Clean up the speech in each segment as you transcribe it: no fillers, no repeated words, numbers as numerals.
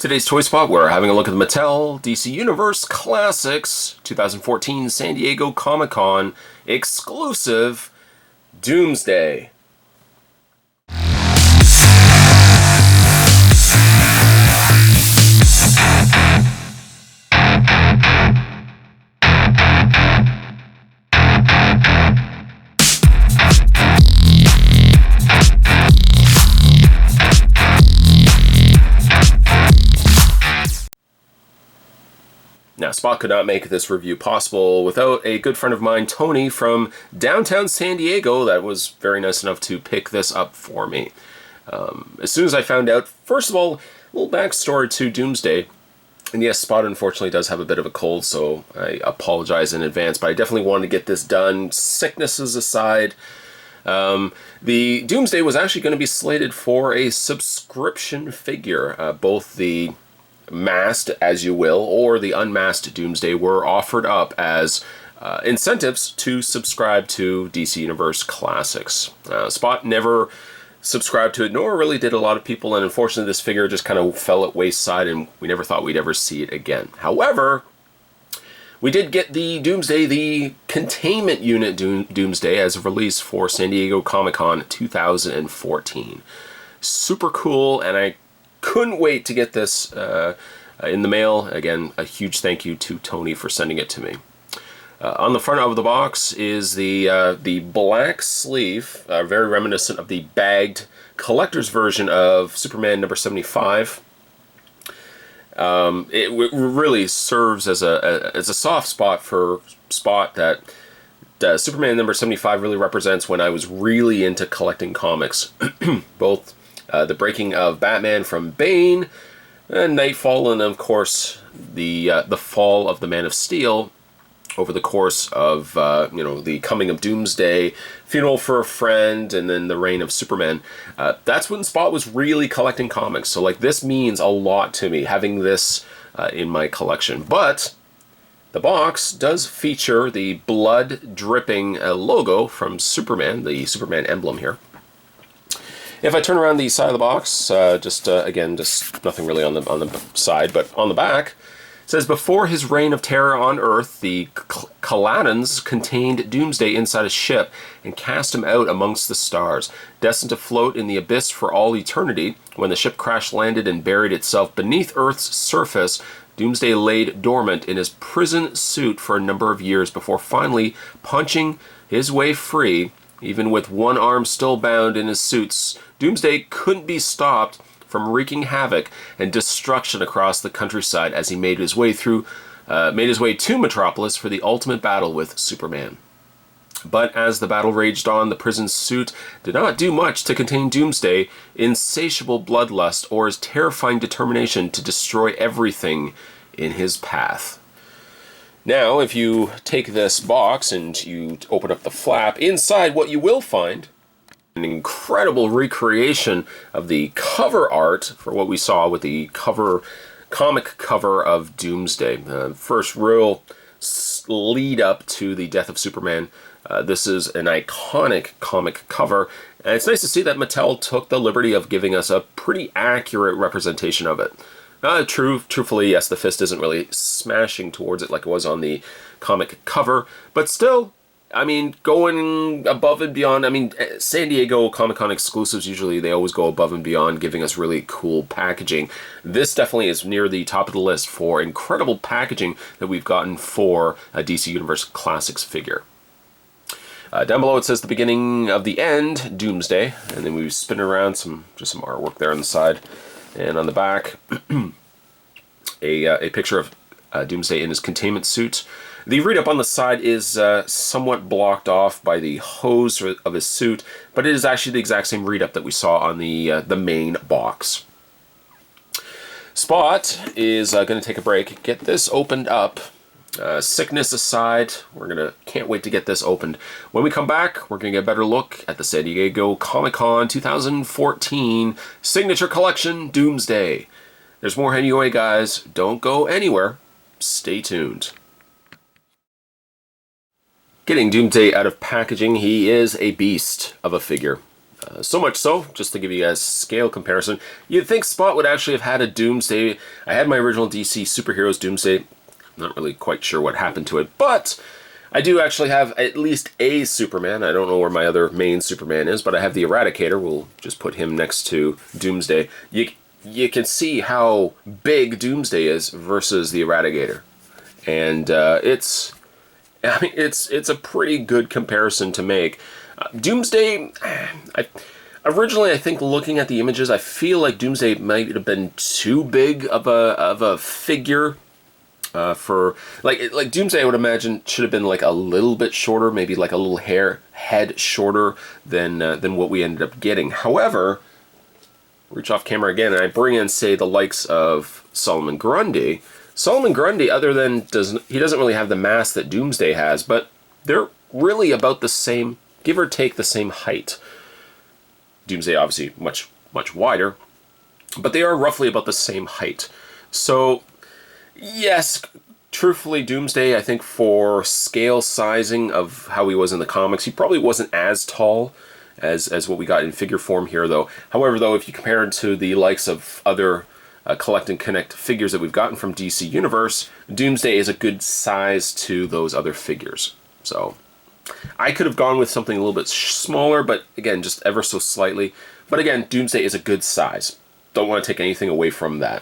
Today's Toy Spot, we're having a look at the Mattel DC Universe Classics 2014 San Diego Comic-Con exclusive Doomsday. Now, Spot could not make this review possible without a good friend of mine, Tony, from downtown San Diego, that was very nice enough to pick this up for me. As soon as I found out, first of all, a little backstory to Doomsday. And yes, Spot unfortunately does have a bit of a cold, so I apologize in advance, but I definitely wanted to get this done, sicknesses aside. The Doomsday was actually going to be slated for a subscription figure. Both the masked, as you will, or the unmasked Doomsday were offered up as incentives to subscribe to DC Universe Classics. Spot never subscribed to it, nor really did a lot of people, and unfortunately this figure just kind of fell at wayside and we never thought we'd ever see it again. However, we did get the Doomsday, the containment unit Doomsday, as a release for San Diego Comic-Con 2014. Super cool, and I couldn't wait to get this in the mail. Again, a huge thank you to Tony for sending it to me. On the front of the box is the black sleeve, very reminiscent of the bagged collector's version of Superman number 75. It really serves as a soft spot for Spot that Superman number 75 really represents when I was really into collecting comics. Both the breaking of Batman from Bane, and Nightfall, and of course the fall of the Man of Steel over the course of the coming of Doomsday, funeral for a friend, and then the reign of Superman. That's when Spot was really collecting comics. So like this means a lot to me, having this in my collection. But the box does feature the blood dripping logo from Superman, the Superman emblem here. If I turn around the side of the box, again, just nothing really on the side, but on the back, it says, before his reign of terror on Earth, the Kaladins contained Doomsday inside a ship and cast him out amongst the stars. Destined to float in the abyss for all eternity, when the ship crash-landed and buried itself beneath Earth's surface, Doomsday laid dormant in his prison suit for a number of years before finally punching his way free. Even with one arm still bound in his suits, Doomsday couldn't be stopped from wreaking havoc and destruction across the countryside as he made his way to Metropolis for the ultimate battle with Superman. But as the battle raged on, the prison suit did not do much to contain Doomsday's insatiable bloodlust or his terrifying determination to destroy everything in his path. Now, if you take this box and you open up the flap, inside what you will find an incredible recreation of the cover art for what we saw with the comic cover of Doomsday. First real lead up to the death of Superman. This is an iconic comic cover, and it's nice to see that Mattel took the liberty of giving us a pretty accurate representation of it. Truthfully, yes, the fist isn't really smashing towards it like it was on the comic cover, but still, I mean, going above and beyond. I mean, San Diego Comic-Con exclusives, usually they always go above and beyond, giving us really cool packaging. This definitely is near the top of the list for incredible packaging that we've gotten for a DC Universe Classics figure. Down below it says the beginning of the end, Doomsday, and then we spin around just some artwork there on the side. And on the back, a picture of Doomsday in his containment suit. The read-up on the side is somewhat blocked off by the hose of his suit, but it is actually the exact same read-up that we saw on the main box. Spot is going to take a break, get this opened up. Sickness aside, can't wait to get this opened. When we come back, we're going to get a better look at the San Diego Comic-Con 2014 Signature Collection Doomsday. There's more anyway, guys. Don't go anywhere. Stay tuned. Getting Doomsday out of packaging, he is a beast of a figure. So much so, just to give you guys a scale comparison, you'd think Spot would actually have had a Doomsday. I had my original DC Superheroes Doomsday. Not really quite sure what happened to it, but I do actually have at least a Superman. I don't know where my other main Superman is, but I have the Eradicator. We'll just put him next to Doomsday. You can see how big Doomsday is versus the Eradicator, and it's a pretty good comparison to make. Doomsday, originally I think looking at the images, I feel like Doomsday might have been too big of a figure for like Doomsday. I would imagine should have been like a little bit shorter, maybe like a little head shorter than what we ended up getting. However, reach off camera again, and I bring in, say, the likes of Solomon Grundy. Solomon Grundy, other than he doesn't really have the mass that Doomsday has, but they're really about the same, give or take the same height. Doomsday obviously much wider, but they are roughly about the same height. So yes, truthfully, Doomsday, I think for scale sizing of how he was in the comics, he probably wasn't as tall as what we got in figure form here, though. However, though, if you compare it to the likes of other Collect and Connect figures that we've gotten from DC Universe, Doomsday is a good size to those other figures. So I could have gone with something a little bit smaller, but again, just ever so slightly. But again, Doomsday is a good size. Don't want to take anything away from that.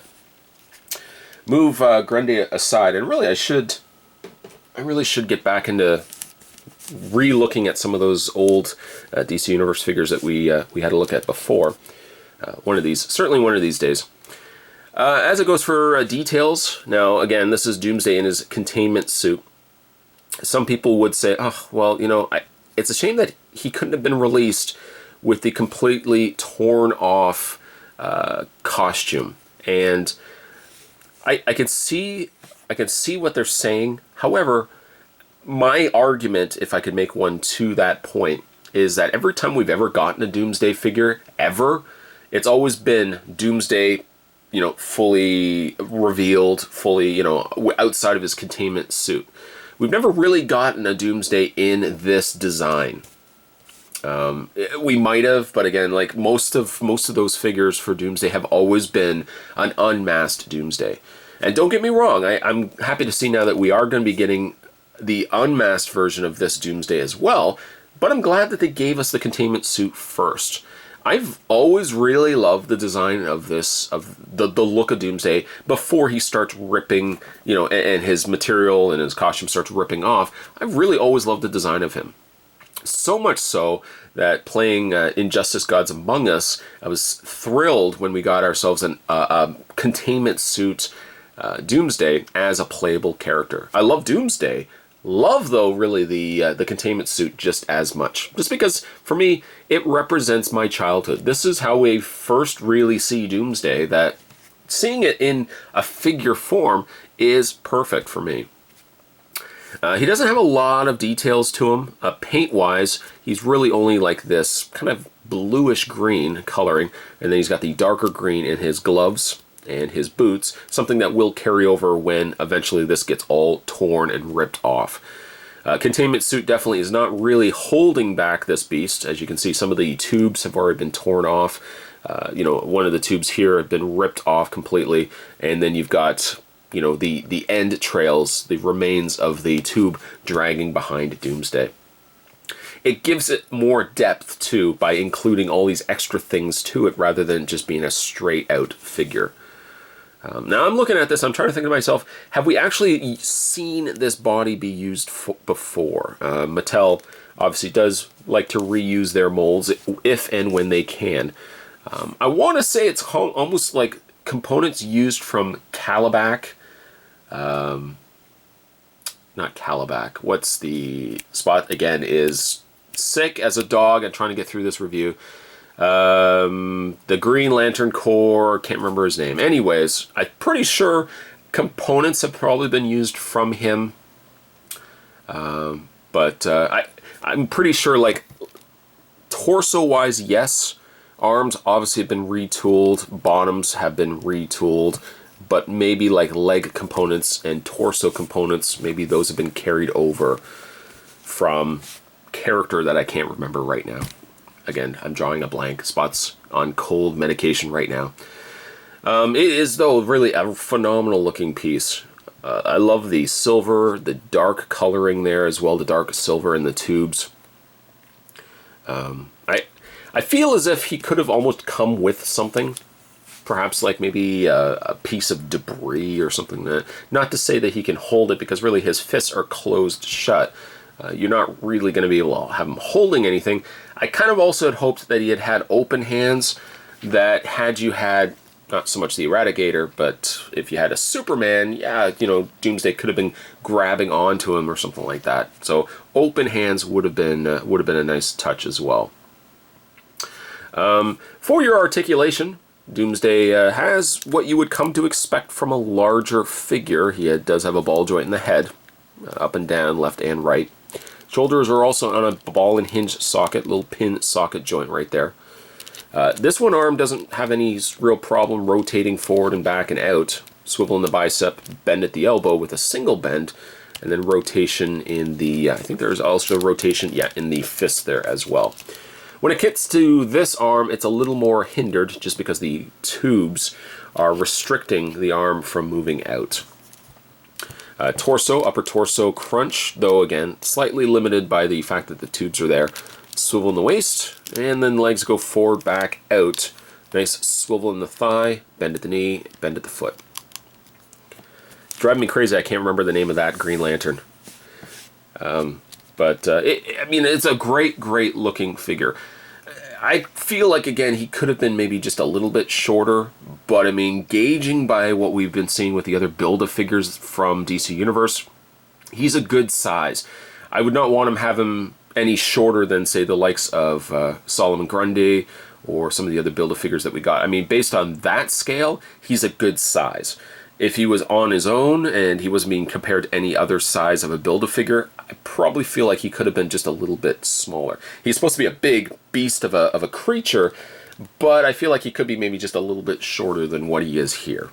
Move Grundy aside, and really I really should get back into re-looking at some of those old DC Universe figures that we had a look at before. Certainly one of these days. As it goes for details, now again, this is Doomsday in his containment suit. Some people would say, oh, well, you know, it's a shame that he couldn't have been released with the completely torn off costume. And I can see what they're saying. However, my argument, if I could make one to that point, is that every time we've ever gotten a Doomsday figure, ever, it's always been Doomsday, you know, fully revealed, fully, you know, outside of his containment suit. We've never really gotten a Doomsday in this design. We might have, but again, like most of those figures for Doomsday have always been an unmasked Doomsday. And don't get me wrong, I'm happy to see now that we are going to be getting the unmasked version of this Doomsday as well, but I'm glad that they gave us the containment suit first. I've always really loved the design of this, of the look of Doomsday before he starts ripping, you know, and his material and his costume starts ripping off. I've really always loved the design of him. So much so that playing Injustice Gods Among Us, I was thrilled when we got ourselves a containment suit Doomsday as a playable character. I love Doomsday. Love, though, really the containment suit just as much. Just because, for me, it represents my childhood. This is how we first really see Doomsday, that seeing it in a figure form is perfect for me. He doesn't have a lot of details to him. Paint-wise, he's really only like this kind of bluish green coloring, and then he's got the darker green in his gloves and his boots, something that will carry over when eventually this gets all torn and ripped off. Containment suit definitely is not really holding back this beast. As you can see, some of the tubes have already been torn off. You know, one of the tubes here have been ripped off completely, and then you've got, you know, the end trails, the remains of the tube dragging behind Doomsday. It gives it more depth, too, by including all these extra things to it rather than just being a straight-out figure. Now I'm looking at this, I'm trying to think to myself, have we actually seen this body be used before? Mattel obviously does like to reuse their molds if and when they can. I want to say it's almost like components used from Calabac. Not Calabac. What's the spot again is sick as a dog. I'm trying to get through this review. The Green Lantern Corps, can't remember his name. Anyways, I'm pretty sure components have probably been used from him. But I'm pretty sure, like, torso-wise, yes. Arms obviously have been retooled. Bottoms have been retooled. But maybe, like, leg components and torso components, maybe those have been carried over from character that I can't remember right now. again, I'm drawing a blank. Spot's on cold medication right now. It is, though, really a phenomenal looking piece. I love the silver, the dark coloring there as well, the dark silver in the tubes. I feel as if he could have almost come with something, perhaps like maybe a piece of debris or something. Not to say that he can hold it, because really his fists are closed shut. You're not really going to be able to have him holding anything. I kind of also had hoped that he had had open hands, that had you had not so much the Eradicator, but if you had a Superman, yeah, you know, Doomsday could have been grabbing onto him or something like that. So open hands would have been a nice touch as well. For your articulation, Doomsday has what you would come to expect from a larger figure. He does have a ball joint in the head, up and down, left and right. Shoulders are also on a ball and hinge socket, little pin socket joint right there. This one arm doesn't have any real problem rotating forward and back and out. Swivel in the bicep, bend at the elbow with a single bend, and then rotation in the, I think there's also rotation, yeah, in the fist there as well. When it gets to this arm, it's a little more hindered just because the tubes are restricting the arm from moving out. Torso, upper torso crunch, though again, slightly limited by the fact that the tubes are there. Swivel in the waist, and then legs go forward, back, out. Nice swivel in the thigh, bend at the knee, bend at the foot. Driving me crazy, I can't remember the name of that Green Lantern. I mean, it's a great, great looking figure. I feel like, again, he could have been maybe just a little bit shorter, but I mean, gauging by what we've been seeing with the other Build-A-Figures from DC Universe, he's a good size. I would not want him have him any shorter than, say, the likes of Solomon Grundy or some of the other Build-A-Figures that we got. I mean, based on that scale, he's a good size. If he was on his own and he wasn't being compared to any other size of a Build-A-Figure, I probably feel like he could have been just a little bit smaller. He's supposed to be a big beast of a creature, but I feel like he could be maybe just a little bit shorter than what he is here.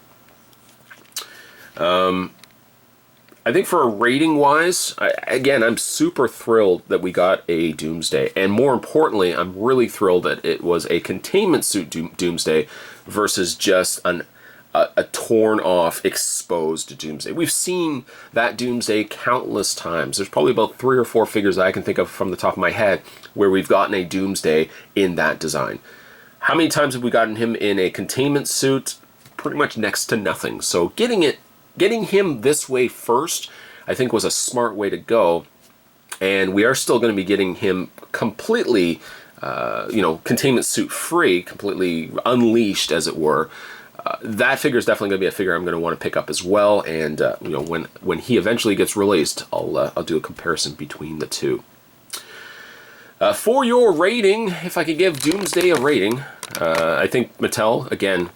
I think for a rating-wise, again, I'm super thrilled that we got a Doomsday. And more importantly, I'm really thrilled that it was a containment suit Doomsday versus just a torn-off, exposed Doomsday. We've seen that Doomsday countless times. There's probably about 3 or 4 figures that I can think of from the top of my head where we've gotten a Doomsday in that design. How many times have we gotten him in a containment suit? Pretty much next to nothing. So getting him this way first, I think, was a smart way to go. And we are still going to be getting him completely, containment suit free, completely unleashed, as it were. That figure is definitely going to be a figure I'm going to want to pick up as well. And when he eventually gets released, I'll do a comparison between the two. For your rating, if I could give Doomsday a rating, I think Mattel, again,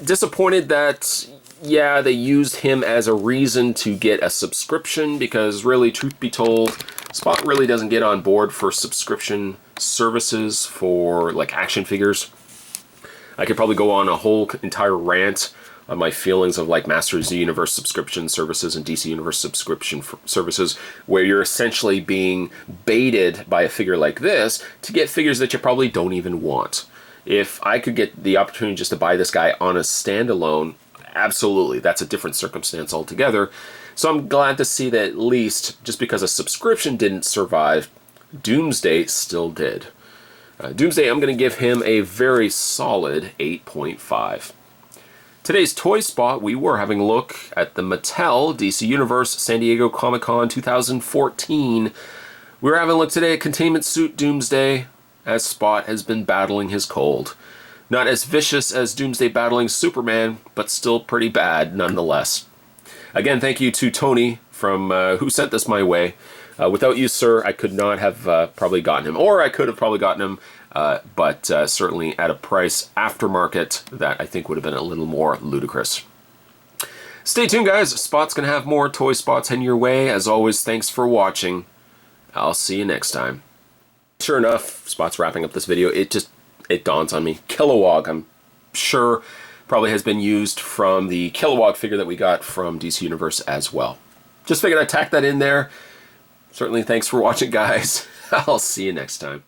disappointed that, yeah, they used him as a reason to get a subscription, because really, truth be told, Spot really doesn't get on board for subscription services for, like, action figures. I could probably go on a whole entire rant on my feelings of, like, Masters of the Universe subscription services and DC Universe subscription services, where you're essentially being baited by a figure like this to get figures that you probably don't even want. If I could get the opportunity just to buy this guy on a standalone, absolutely, that's a different circumstance altogether. So I'm glad to see that at least, just because a subscription didn't survive, Doomsday still did. Doomsday, I'm going to give him a very solid 8.5. Today's Toy Spot, we were having a look at the Mattel DC Universe San Diego Comic-Con 2014. We were having a look today at Containment Suit Doomsday, as Spot has been battling his cold. Not as vicious as Doomsday battling Superman, but still pretty bad nonetheless. Again, thank you to Tony from who sent this my way. Without you, sir, I could not have probably gotten him. Or I could have probably gotten him, but certainly at a price aftermarket that I think would have been a little more ludicrous. Stay tuned, guys. Spot's going to have more Toy Spots heading your way. As always, thanks for watching. I'll see you next time. Sure enough, Spot's wrapping up this video. It dawns on me. Kilowog, I'm sure, probably has been used from the Kilowog figure that we got from DC Universe as well. Just figured I'd tack that in there. Certainly, thanks for watching, guys. I'll see you next time.